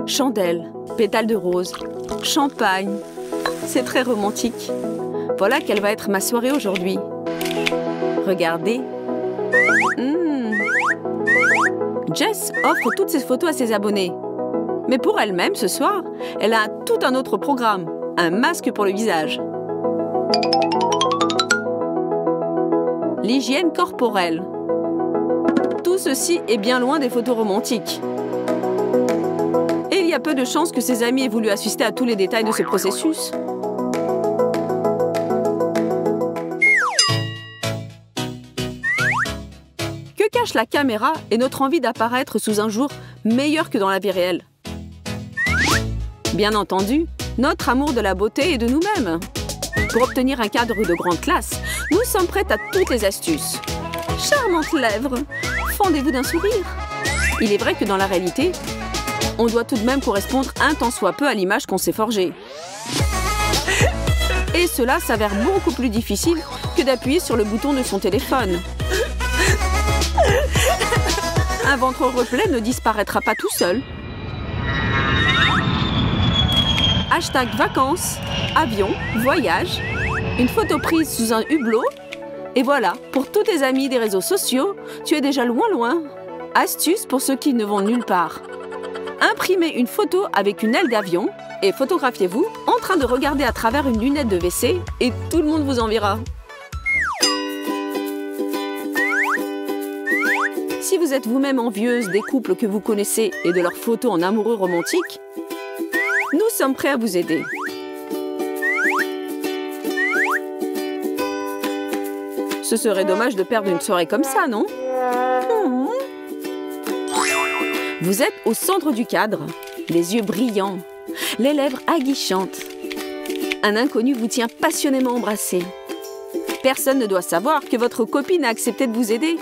Chandelles, pétales de rose, champagne. C'est très romantique. Voilà quelle va être ma soirée aujourd'hui. Regardez. Jess offre toutes ses photos à ses abonnés. Mais pour elle-même, ce soir, elle a tout un autre programme. Un masque pour le visage. L'hygiène corporelle. Tout ceci est bien loin des photos romantiques. Et il y a peu de chances que ses amis aient voulu assister à tous les détails de ce processus. Que cache la caméra et notre envie d'apparaître sous un jour meilleur que dans la vie réelle? Bien entendu, notre amour de la beauté et de nous-mêmes. Pour obtenir un cadre de grande classe, nous sommes prêtes à toutes les astuces. Charmantes lèvres, fendez-vous d'un sourire. Il est vrai que dans la réalité, on doit tout de même correspondre un tant soit peu à l'image qu'on s'est forgée. Et cela s'avère beaucoup plus difficile que d'appuyer sur le bouton de son téléphone. Un ventre replet ne disparaîtra pas tout seul. Hashtag vacances, avion, voyage, une photo prise sous un hublot. Et voilà, pour tous tes amis des réseaux sociaux, tu es déjà loin. Astuce pour ceux qui ne vont nulle part. Imprimez une photo avec une aile d'avion et photographiez-vous en train de regarder à travers une lunette de WC et tout le monde vous enviera. Si vous êtes vous-même envieuse des couples que vous connaissez et de leurs photos en amoureux romantiques, nous sommes prêts à vous aider. Ce serait dommage de perdre une soirée comme ça, non? Vous êtes au centre du cadre, les yeux brillants, les lèvres aguichantes. Un inconnu vous tient passionnément embrassé. Personne ne doit savoir que votre copine a accepté de vous aider.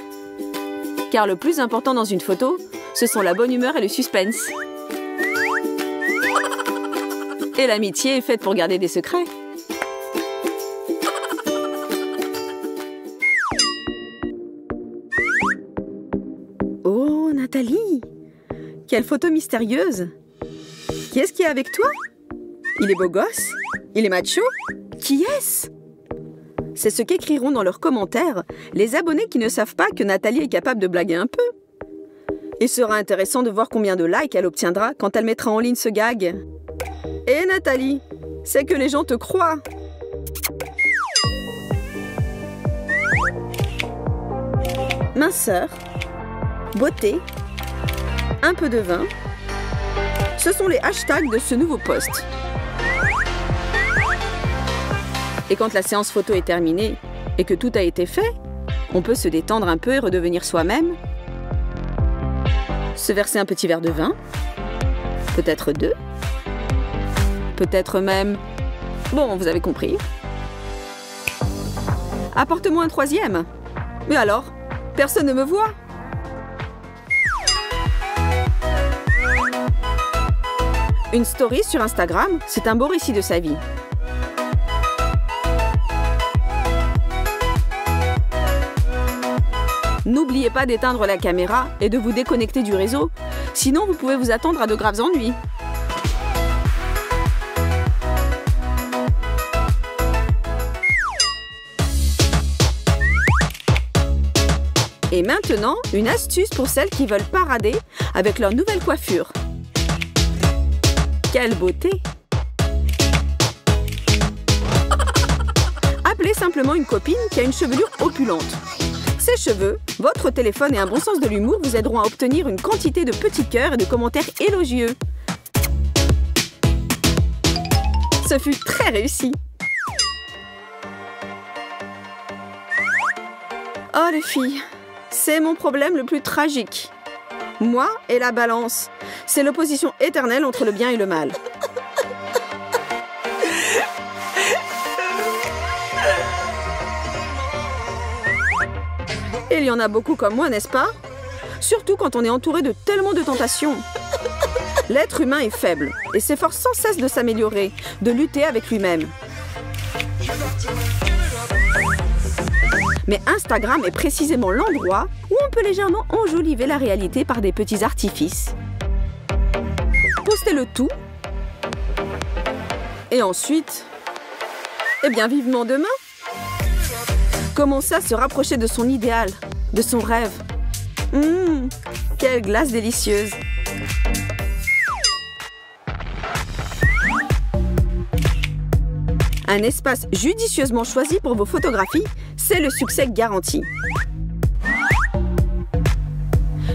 Car le plus important dans une photo, ce sont la bonne humeur et le suspense. Et l'amitié est faite pour garder des secrets. Oh, Nathalie! Quelle photo mystérieuse! Qui est-ce qui est avec toi? Il est beau gosse? Il est macho? Qui est-ce? C'est ce qu'écriront dans leurs commentaires les abonnés qui ne savent pas que Nathalie est capable de blaguer un peu. Il sera intéressant de voir combien de likes elle obtiendra quand elle mettra en ligne ce gag. Et Nathalie, c'est que les gens te croient. Minceur, beauté, un peu de vin. Ce sont les hashtags de ce nouveau post. Et quand la séance photo est terminée et que tout a été fait, on peut se détendre un peu et redevenir soi-même. Se verser un petit verre de vin, peut-être 2. Peut-être même... Bon, vous avez compris. Apporte-moi un 3e. Mais alors, personne ne me voit. Une story sur Instagram, c'est un beau récit de sa vie. N'oubliez pas d'éteindre la caméra et de vous déconnecter du réseau. Sinon, vous pouvez vous attendre à de graves ennuis. Et maintenant, une astuce pour celles qui veulent parader avec leur nouvelle coiffure. Quelle beauté! Appelez simplement une copine qui a une chevelure opulente. Ses cheveux, votre téléphone et un bon sens de l'humour vous aideront à obtenir une quantité de petits cœurs et de commentaires élogieux. Ce fut très réussi! Oh les filles, c'est mon problème le plus tragique. Moi et la balance, c'est l'opposition éternelle entre le bien et le mal. Il y en a beaucoup comme moi, n'est-ce pas? Surtout quand on est entouré de tellement de tentations. L'être humain est faible et s'efforce sans cesse de s'améliorer, de lutter avec lui-même. Mais Instagram est précisément l'endroit où on peut légèrement enjoliver la réalité par des petits artifices. Postez poster le tout. Et ensuite, eh bien vivement demain. Commencer à se rapprocher de son idéal, de son rêve. Quelle glace délicieuse! Un espace judicieusement choisi pour vos photographies, c'est le succès garanti.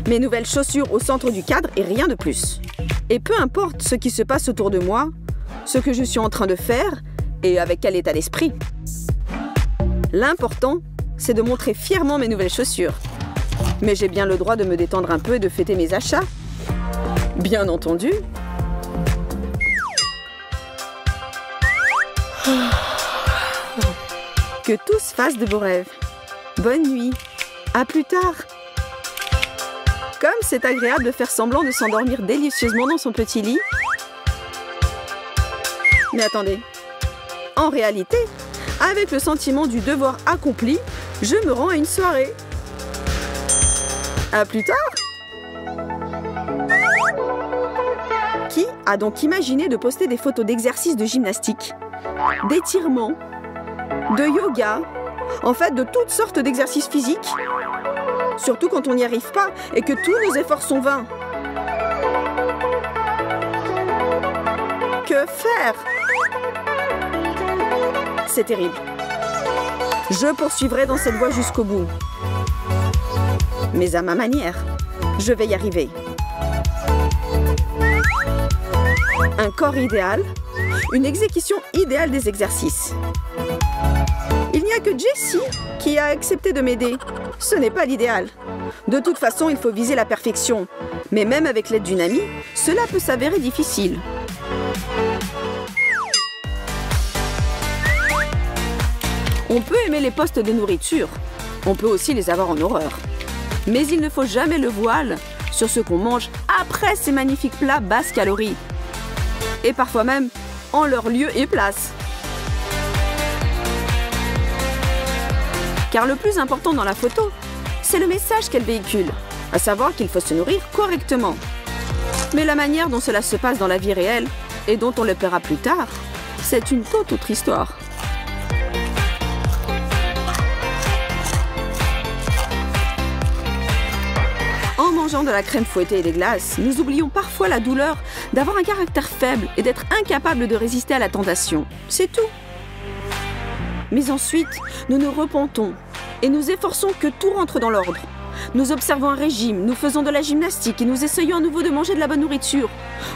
Mes nouvelles chaussures au centre du cadre et rien de plus. Et peu importe ce qui se passe autour de moi, ce que je suis en train de faire et avec quel état d'esprit. L'important, c'est de montrer fièrement mes nouvelles chaussures. Mais j'ai bien le droit de me détendre un peu et de fêter mes achats. Bien entendu. Que tous fassent de beaux rêves. Bonne nuit. À plus tard. Comme c'est agréable de faire semblant de s'endormir délicieusement dans son petit lit. Mais attendez. En réalité, avec le sentiment du devoir accompli, je me rends à une soirée. À plus tard. Qui a donc imaginé de poster des photos d'exercices de gymnastique, d'étirements, de yoga, en fait de toutes sortes d'exercices physiques? Surtout quand on n'y arrive pas et que tous nos efforts sont vains. Que faire? C'est terrible. Je poursuivrai dans cette voie jusqu'au bout. Mais à ma manière, je vais y arriver. Un corps idéal, une exécution idéale des exercices. Il n'y a que Jessie qui a accepté de m'aider. Ce n'est pas l'idéal. De toute façon, il faut viser la perfection. Mais même avec l'aide d'une amie, cela peut s'avérer difficile. On peut aimer les postes de nourriture. On peut aussi les avoir en horreur. Mais il ne faut jamais le voile sur ce qu'on mange après ces magnifiques plats basses calories. Et parfois même en leur lieu et place. Car le plus important dans la photo, c'est le message qu'elle véhicule, à savoir qu'il faut se nourrir correctement. Mais la manière dont cela se passe dans la vie réelle, et dont on le paiera plus tard, c'est une toute autre histoire. En mangeant de la crème fouettée et des glaces, nous oublions parfois la douleur d'avoir un caractère faible et d'être incapable de résister à la tentation. C'est tout. Mais ensuite, nous nous repentons et nous efforçons que tout rentre dans l'ordre. Nous observons un régime, nous faisons de la gymnastique et nous essayons à nouveau de manger de la bonne nourriture.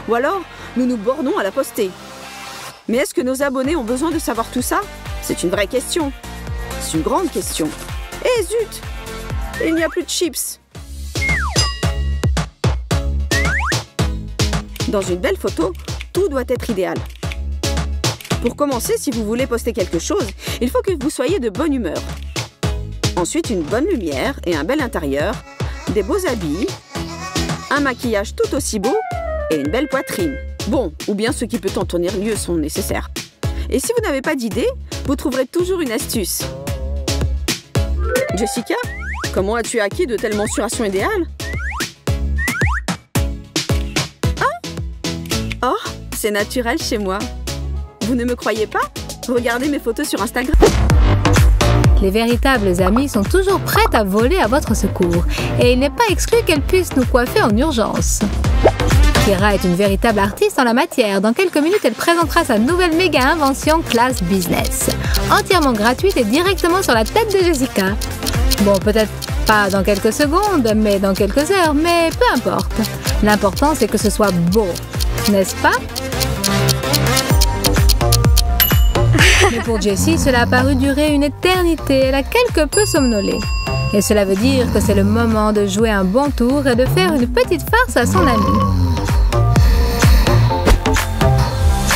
Ou alors, nous nous bornons à la poster. Mais est-ce que nos abonnés ont besoin de savoir tout ça? C'est une vraie question. C'est une grande question. Eh zut! Il n'y a plus de chips. Dans une belle photo, tout doit être idéal. Pour commencer, si vous voulez poster quelque chose, il faut que vous soyez de bonne humeur. Ensuite, une bonne lumière et un bel intérieur, des beaux habits, un maquillage tout aussi beau et une belle poitrine. Bon, ou bien ceux qui peuvent en tenir lieu sont nécessaires. Et si vous n'avez pas d'idée, vous trouverez toujours une astuce. Jessica, comment as-tu acquis de telles mensurations idéales? Oh, c'est naturel chez moi. Vous ne me croyez pas? Regardez mes photos sur Instagram. Les véritables amies sont toujours prêtes à voler à votre secours et il n'est pas exclu qu'elles puissent nous coiffer en urgence. Kira est une véritable artiste en la matière. Dans quelques minutes, elle présentera sa nouvelle méga invention Class Business. Entièrement gratuite et directement sur la tête de Jessica. Bon, peut-être pas dans quelques secondes, mais dans quelques heures, mais peu importe. L'important, c'est que ce soit beau, n'est-ce pas? Mais pour Jessie, cela a paru durer une éternité. Elle a quelque peu somnolé. Et cela veut dire que c'est le moment de jouer un bon tour et de faire une petite farce à son ami.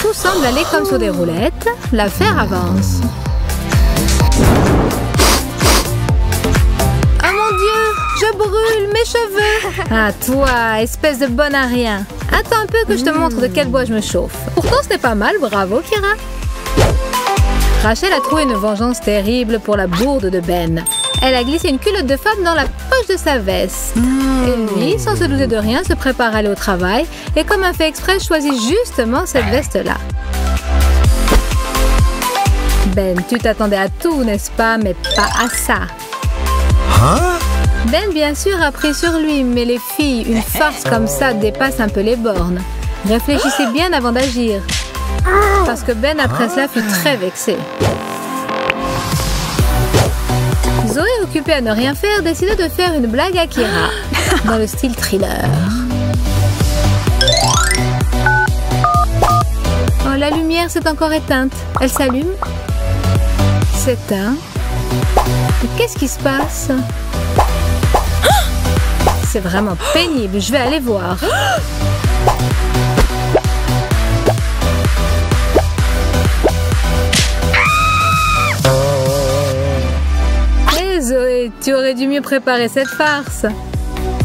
Tout semble aller comme sur des roulettes. L'affaire avance. Oh mon Dieu, je brûle mes cheveux. Ah toi, espèce de bonne à rien. Attends un peu que je te montre de quel bois je me chauffe. Pourtant, ce n'est pas mal, bravo Kira. Rachel a trouvé une vengeance terrible pour la bourde de Ben. Elle a glissé une culotte de femme dans la poche de sa veste. Et lui, sans se douter de rien, se prépare à aller au travail et comme un fait exprès, choisit justement cette veste-là. Ben, tu t'attendais à tout, n'est-ce pas? Mais pas à ça. Ben, bien sûr, a pris sur lui, mais les filles, une farce comme ça dépasse un peu les bornes. Réfléchissez bien avant d'agir. Parce que Ben, après cela, fut très vexé. Zoé, occupée à ne rien faire, décida de faire une blague à Kira, dans le style thriller. Oh, la lumière s'est encore éteinte. Elle s'allume. S'éteint. Qu'est-ce qui se passe? C'est vraiment pénible. Je vais aller voir. Hé Zoé, tu aurais dû mieux préparer cette farce.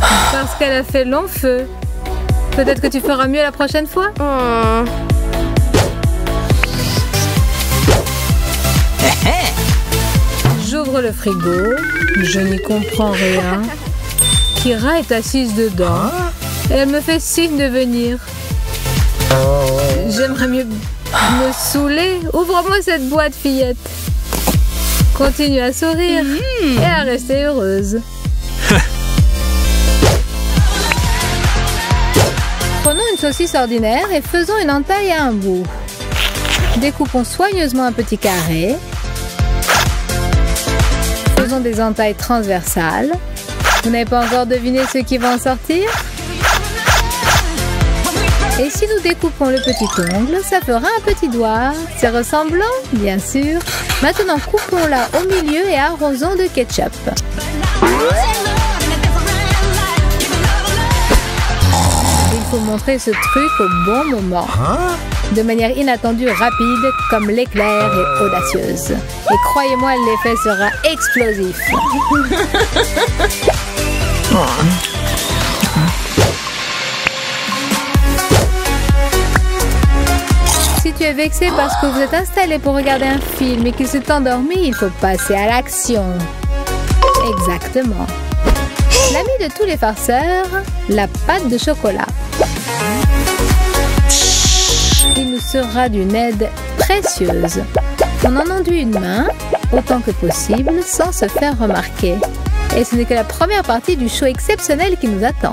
Parce qu'elle a fait long feu. Peut-être que tu feras mieux la prochaine fois. J'ouvre le frigo. Je n'y comprends rien. Kira est assise dedans. Et elle me fait signe de venir. J'aimerais mieux me saouler. Ouvre-moi cette boîte, fillette. Continue à sourire et à rester heureuse. Prenons une saucisse ordinaire et faisons une entaille à un bout. Découpons soigneusement un petit carré. Faisons des entailles transversales. Vous n'avez pas encore deviné ce qui va en sortir? Et si nous découpons le petit ongle, ça fera un petit doigt. C'est ressemblant, bien sûr. Maintenant, coupons-la au milieu et arrosons de ketchup. Il faut montrer ce truc au bon moment. De manière inattendue, rapide, comme l'éclair et audacieuse. Et croyez-moi, l'effet sera explosif. Si tu es vexé parce que vous êtes installé pour regarder un film et qu'il s'est endormi, il faut passer à l'action. Exactement. L'ami de tous les farceurs, la pâte de chocolat. Il nous sera d'une aide précieuse. On en enduit une main, autant que possible, sans se faire remarquer. Et ce n'est que la première partie du show exceptionnel qui nous attend.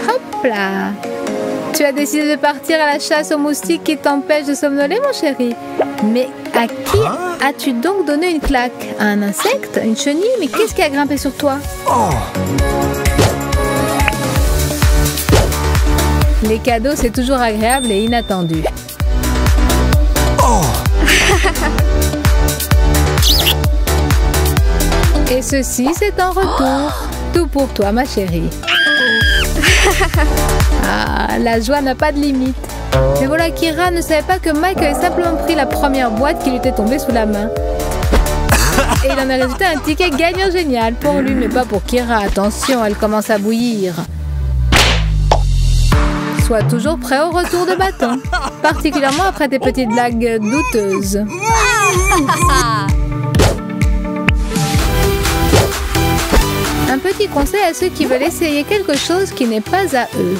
Hop là! Tu as décidé de partir à la chasse aux moustiques qui t'empêchent de somnoler, mon chéri. Mais à qui as-tu donc donné une claque? À un insecte? Une chenille? Mais qu'est-ce qui a grimpé sur toi? Les cadeaux, c'est toujours agréable et inattendu. Et ceci, c'est en retour. Tout pour toi, ma chérie. Ah, la joie n'a pas de limite. Mais voilà, Kira ne savait pas que Mike avait simplement pris la première boîte qui lui était tombée sous la main. Et il en a résulté un ticket gagnant génial pour lui, mais pas pour Kira. Attention, elle commence à bouillir. Sois toujours prêt au retour de bâton. Particulièrement après tes petites blagues douteuses. Un petit conseil à ceux qui veulent essayer quelque chose qui n'est pas à eux.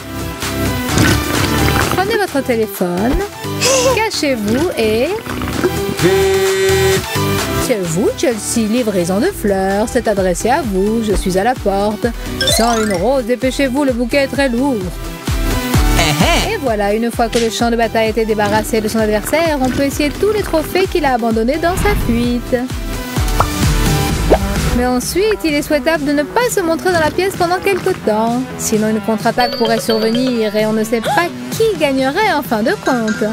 Prenez votre téléphone, cachez-vous et... C'est vous, Chelsea, livraison de fleurs, c'est adressé à vous, je suis à la porte. Sans une rose, dépêchez-vous, le bouquet est très lourd. Et voilà, une fois que le champ de bataille a été débarrassé de son adversaire, on peut essayer tous les trophées qu'il a abandonnés dans sa fuite. Mais ensuite, il est souhaitable de ne pas se montrer dans la pièce pendant quelque temps. Sinon, une contre-attaque pourrait survenir et on ne sait pas qui gagnerait en fin de compte.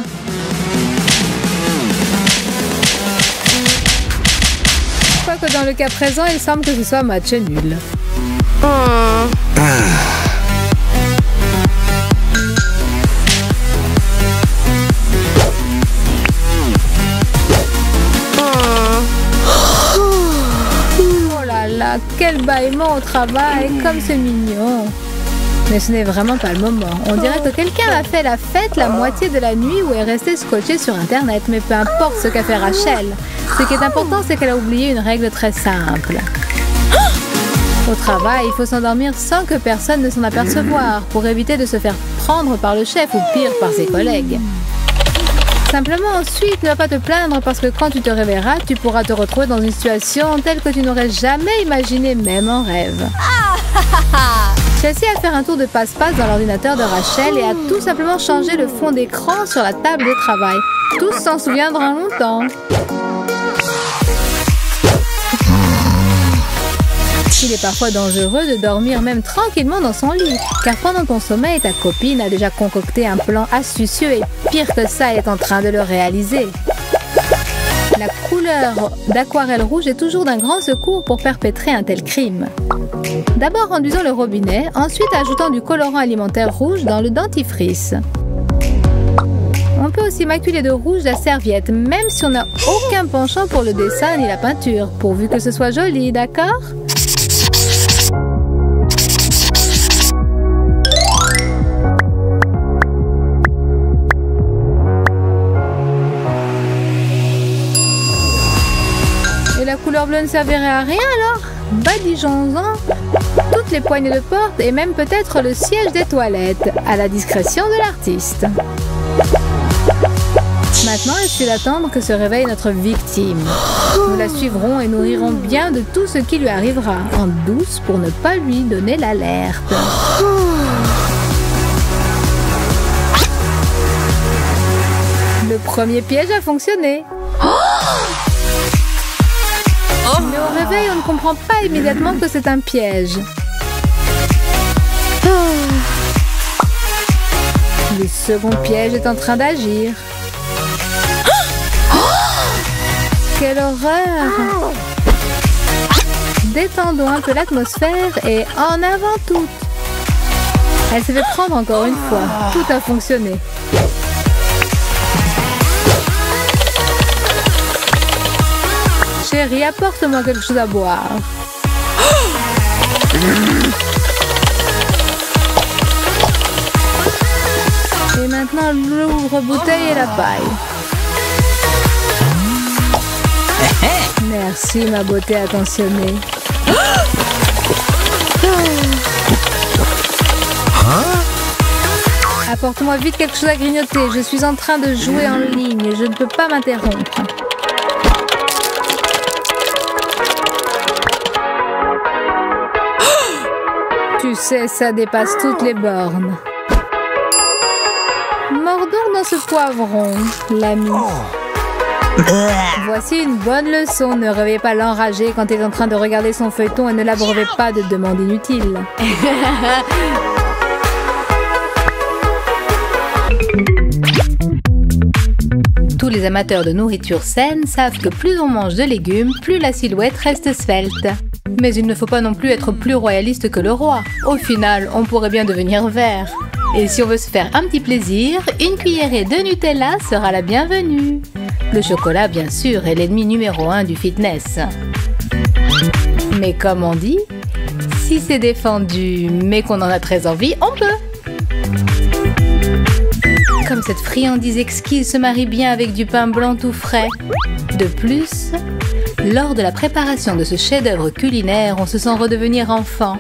Quoique dans le cas présent, il semble que ce soit match nul. Quel bâillement au travail, comme c'est mignon. Mais ce n'est vraiment pas le moment. On dirait que quelqu'un a fait la fête la moitié de la nuit ou est resté scotché sur Internet. Mais peu importe ce qu'a fait Rachel. Ce qui est important, c'est qu'elle a oublié une règle très simple. Au travail, il faut s'endormir sans que personne ne s'en aperçoive pour éviter de se faire prendre par le chef ou pire par ses collègues. Simplement ensuite, ne va pas te plaindre parce que quand tu te réveilleras, tu pourras te retrouver dans une situation telle que tu n'aurais jamais imaginé même en rêve. Chelsea a fait un tour de passe-passe dans l'ordinateur de Rachel et a tout simplement changé le fond d'écran sur la table de travail. Tous s'en souviendront longtemps. Il est parfois dangereux de dormir même tranquillement dans son lit, car pendant ton sommeil, ta copine a déjà concocté un plan astucieux et pire que ça, elle est en train de le réaliser. La couleur d'aquarelle rouge est toujours d'un grand secours pour perpétrer un tel crime. D'abord enduisons le robinet, ensuite ajoutons du colorant alimentaire rouge dans le dentifrice. On peut aussi maculer de rouge la serviette, même si on n'a aucun penchant pour le dessin ni la peinture, pourvu que ce soit joli, d'accord ? Et la couleur bleue ne servirait à rien alors ? Badigeons-en toutes les poignées de porte et même peut-être le siège des toilettes, à la discrétion de l'artiste. Maintenant, il suffit d'attendre que se réveille notre victime. Nous la suivrons et nous rirons bien de tout ce qui lui arrivera, en douce pour ne pas lui donner l'alerte. Le premier piège a fonctionné. Mais au réveil, on ne comprend pas immédiatement que c'est un piège. Le second piège est en train d'agir. Quelle horreur! Détendons un peu l'atmosphère et en avant toutes. Elle s'est fait prendre encore une fois. Tout a fonctionné. Chérie, apporte-moi quelque chose à boire. Et maintenant, l'ouvre-bouteille et la paille. Merci, ma beauté attentionnée. Apporte-moi vite quelque chose à grignoter. Je suis en train de jouer en ligne. Je ne peux pas m'interrompre. Tu sais, ça dépasse toutes les bornes. Mordons dans ce poivron, l'ami. Voici une bonne leçon. Ne réveillez pas l'enragé quand il est en train de regarder son feuilleton et ne l'abreuvez pas de demandes inutiles. Tous les amateurs de nourriture saine savent que plus on mange de légumes, plus la silhouette reste svelte. Mais il ne faut pas non plus être plus royaliste que le roi. Au final, on pourrait bien devenir vert. Et si on veut se faire un petit plaisir, une cuillerée de Nutella sera la bienvenue. Le chocolat, bien sûr, est l'ennemi numéro 1 du fitness. Mais comme on dit, si c'est défendu, mais qu'on en a très envie, on peut. Comme cette friandise exquise se marie bien avec du pain blanc tout frais. De plus, lors de la préparation de ce chef-d'œuvre culinaire, on se sent redevenir enfant.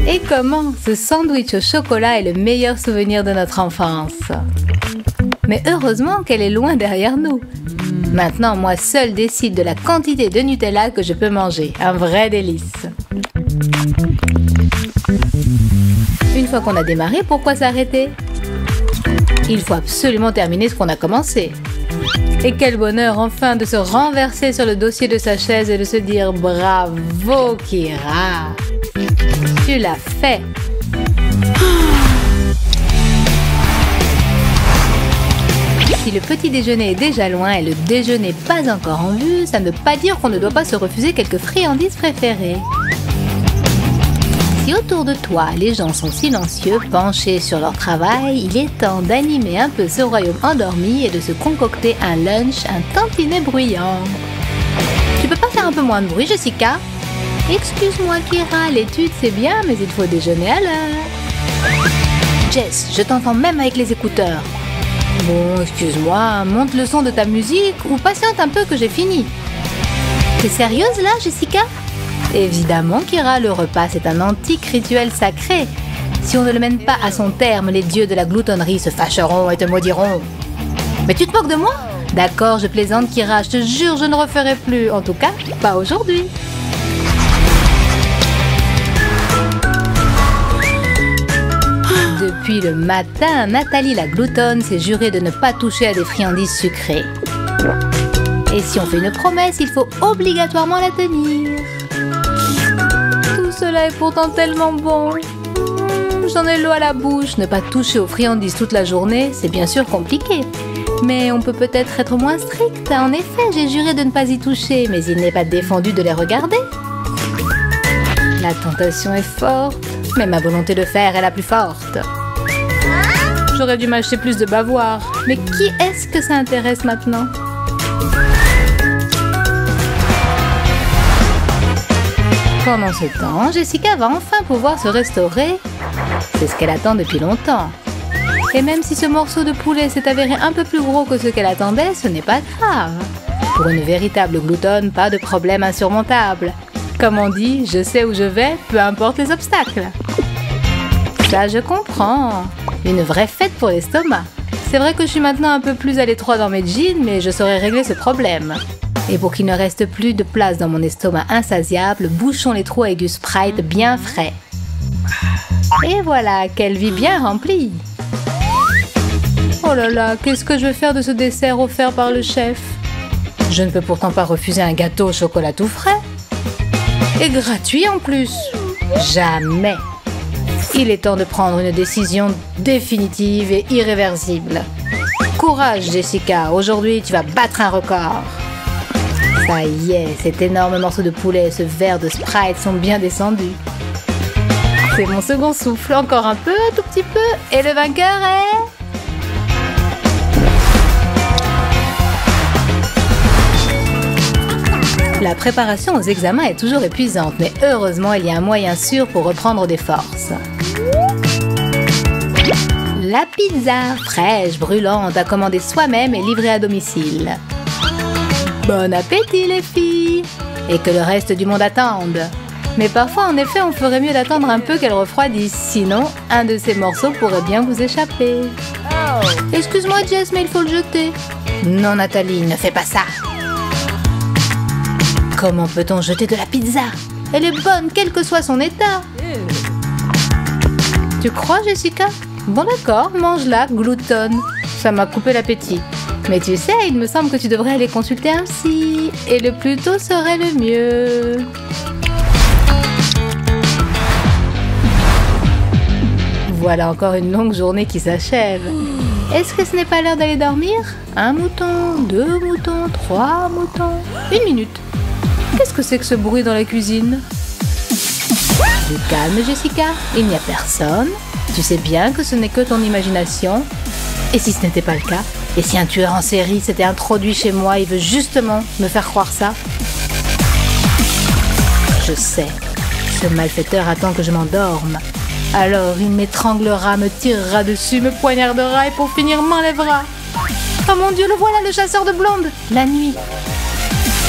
Et comment ce sandwich au chocolat est le meilleur souvenir de notre enfance. Mais heureusement qu'elle est loin derrière nous. Maintenant, moi seule décide de la quantité de Nutella que je peux manger. Un vrai délice. Une fois qu'on a démarré, pourquoi s'arrêter? Il faut absolument terminer ce qu'on a commencé. Et quel bonheur enfin de se renverser sur le dossier de sa chaise et de se dire « Bravo, Kira! Tu l'as fait !» Si le petit déjeuner est déjà loin et le déjeuner pas encore en vue, ça ne veut pas dire qu'on ne doit pas se refuser quelques friandises préférées. Si autour de toi, les gens sont silencieux, penchés sur leur travail, il est temps d'animer un peu ce royaume endormi et de se concocter un lunch, un tantinet bruyant. Tu peux pas faire un peu moins de bruit, Jessica? Excuse-moi Kira, l'étude c'est bien, mais il faut déjeuner à l'heure. Jess, je t'entends même avec les écouteurs. Bon, excuse-moi, monte le son de ta musique ou patiente un peu que j'ai fini. T'es sérieuse là, Jessica? Évidemment, Kira, le repas c'est un antique rituel sacré. Si on ne le mène pas à son terme, les dieux de la gloutonnerie se fâcheront et te maudiront. Mais tu te moques de moi? D'accord, je plaisante Kira, je te jure, je ne referai plus. En tout cas, pas aujourd'hui. Depuis le matin, Nathalie la gloutonne s'est jurée de ne pas toucher à des friandises sucrées. Et si on fait une promesse, il faut obligatoirement la tenir. Tout cela est pourtant tellement bon. J'en ai l'eau à la bouche. Ne pas toucher aux friandises toute la journée, c'est bien sûr compliqué. Mais on peut peut-être être moins strict. En effet, j'ai juré de ne pas y toucher, mais il n'est pas défendu de les regarder. La tentation est forte, mais ma volonté de faire est la plus forte. J'aurais dû m'acheter plus de bavoirs. Mais qui est-ce que ça intéresse maintenant? Pendant ce temps, Jessica va enfin pouvoir se restaurer. C'est ce qu'elle attend depuis longtemps. Et même si ce morceau de poulet s'est avéré un peu plus gros que ce qu'elle attendait, ce n'est pas grave. Pour une véritable gloutonne, pas de problème insurmontable. Comme on dit, je sais où je vais, peu importe les obstacles. Ça, je comprends. Une vraie fête pour l'estomac. C'est vrai que je suis maintenant un peu plus à l'étroit dans mes jeans, mais je saurais régler ce problème. Et pour qu'il ne reste plus de place dans mon estomac insatiable, bouchons les trous avec du Sprite bien frais. Et voilà, quelle vie bien remplie! Oh là là, qu'est-ce que je vais faire de ce dessert offert par le chef? Je ne peux pourtant pas refuser un gâteau au chocolat tout frais. Et gratuit en plus. Jamais. Il est temps de prendre une décision définitive et irréversible. Courage, Jessica. Aujourd'hui, tu vas battre un record. Ça y est, cet énorme morceau de poulet et ce verre de Sprite sont bien descendus. C'est mon second souffle. Encore un peu, un tout petit peu. Et le vainqueur est... La préparation aux examens est toujours épuisante, mais heureusement, il y a un moyen sûr pour reprendre des forces. La pizza, fraîche, brûlante, à commander soi-même et livrée à domicile. Bon appétit les filles! Et que le reste du monde attende. Mais parfois, en effet, on ferait mieux d'attendre un peu qu'elle refroidisse. Sinon, un de ces morceaux pourrait bien vous échapper. Excuse-moi Jess, mais il faut le jeter. Non Nathalie, ne fais pas ça. Comment peut-on jeter de la pizza? Elle est bonne, quel que soit son état. Tu crois, Jessica? Bon d'accord, mange-la, gloutonne. Ça m'a coupé l'appétit. Mais tu sais, il me semble que tu devrais aller consulter un psy. Et le plus tôt serait le mieux. Voilà encore une longue journée qui s'achève. Est-ce que ce n'est pas l'heure d'aller dormir? Un mouton, 2 moutons, 3 moutons. 1 minute. Qu'est-ce que c'est que ce bruit dans la cuisine? Du calme, Jessica. Il n'y a personne. Tu sais bien que ce n'est que ton imagination. Et si ce n'était pas le cas? Et si un tueur en série s'était introduit chez moi et veut justement me faire croire ça? Je sais. Ce malfaiteur attend que je m'endorme. Alors il m'étranglera, me tirera dessus, me poignardera et pour finir m'enlèvera. Oh mon Dieu, le voilà, le chasseur de blondes. La nuit.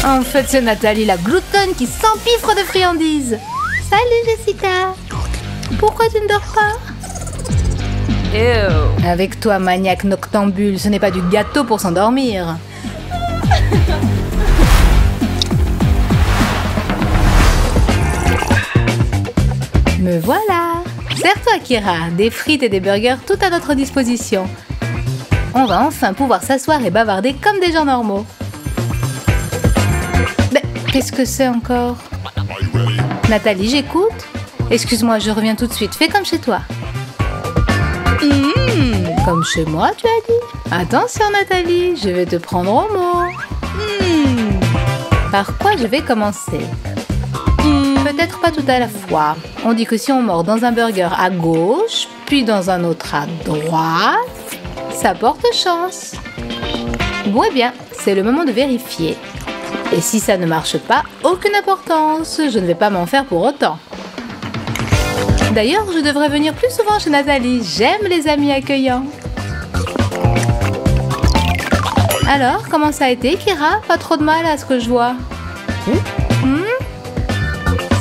En fait, c'est Nathalie la gloutonne qui s'empiffre de friandises. Salut Jessica. Pourquoi tu ne dors pas? Ew. Avec toi, maniaque noctambule, ce n'est pas du gâteau pour s'endormir. Me voilà. Serre-toi, Kira. Des frites et des burgers tout à notre disposition. On va enfin pouvoir s'asseoir et bavarder comme des gens normaux. Qu'est-ce que c'est encore? Nathalie, j'écoute. Excuse-moi, je reviens tout de suite. Fais comme chez toi. Comme chez moi, tu as dit? Attention, Nathalie, je vais te prendre au mot. Par quoi je vais commencer? Peut-être pas tout à la fois. On dit que si on mord dans un burger à gauche, puis dans un autre à droite, ça porte chance. Bon, eh bien, c'est le moment de vérifier. Et si ça ne marche pas, aucune importance, je ne vais pas m'en faire pour autant. D'ailleurs, je devrais venir plus souvent chez Nathalie, j'aime les amis accueillants. Alors, comment ça a été, Kira? Pas trop de mal à ce que je vois.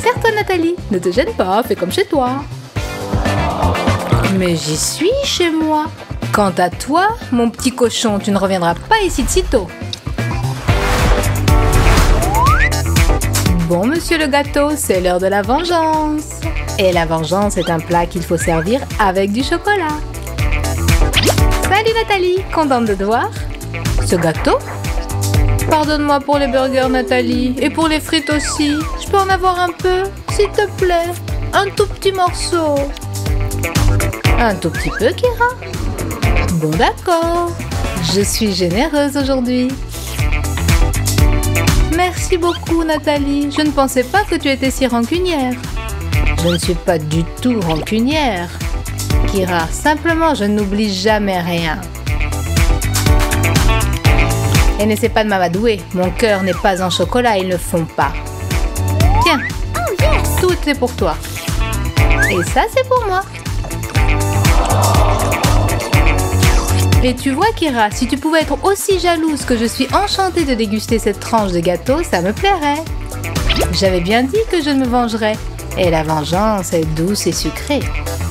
Certes, Nathalie, ne te gêne pas, fais comme chez toi. Mais j'y suis chez moi. Quant à toi, mon petit cochon, tu ne reviendras pas ici de sitôt. Bon, monsieur le gâteau, c'est l'heure de la vengeance. Et la vengeance est un plat qu'il faut servir avec du chocolat. Salut Nathalie, contente de te voir. Ce gâteau? Pardonne-moi pour les burgers, Nathalie, et pour les frites aussi. Je peux en avoir un peu, s'il te plaît? Un tout petit morceau. Un tout petit peu, Kira? Bon, d'accord. Je suis généreuse aujourd'hui. Merci beaucoup, Nathalie. Je ne pensais pas que tu étais si rancunière. Je ne suis pas du tout rancunière, Kira. Simplement, je n'oublie jamais rien. Et n'essaie pas de m'amadouer. Mon cœur n'est pas en chocolat, ils ne font pas. Tiens, tout est pour toi. Et ça, c'est pour moi. Et tu vois, Kira, si tu pouvais être aussi jalouse que je suis enchantée de déguster cette tranche de gâteau, ça me plairait. J'avais bien dit que je me vengerais. Et la vengeance est douce et sucrée.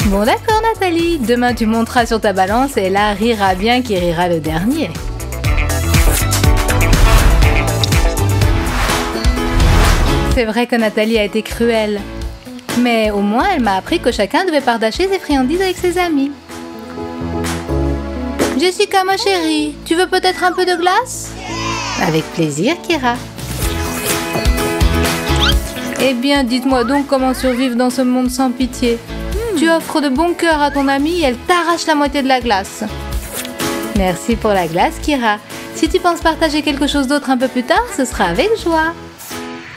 Bon d'accord, Nathalie. Demain, tu monteras sur ta balance et là, rira bien qui rira le dernier. C'est vrai que Nathalie a été cruelle. Mais au moins, elle m'a appris que chacun devait partager ses friandises avec ses amis. Jessica, ma chérie, tu veux peut-être un peu de glace? Avec plaisir, Kira. Eh bien, dites-moi donc comment survivre dans ce monde sans pitié. Tu offres de bon cœur à ton amie et elle t'arrache la moitié de la glace. Merci pour la glace, Kira. Si tu penses partager quelque chose d'autre un peu plus tard, ce sera avec joie.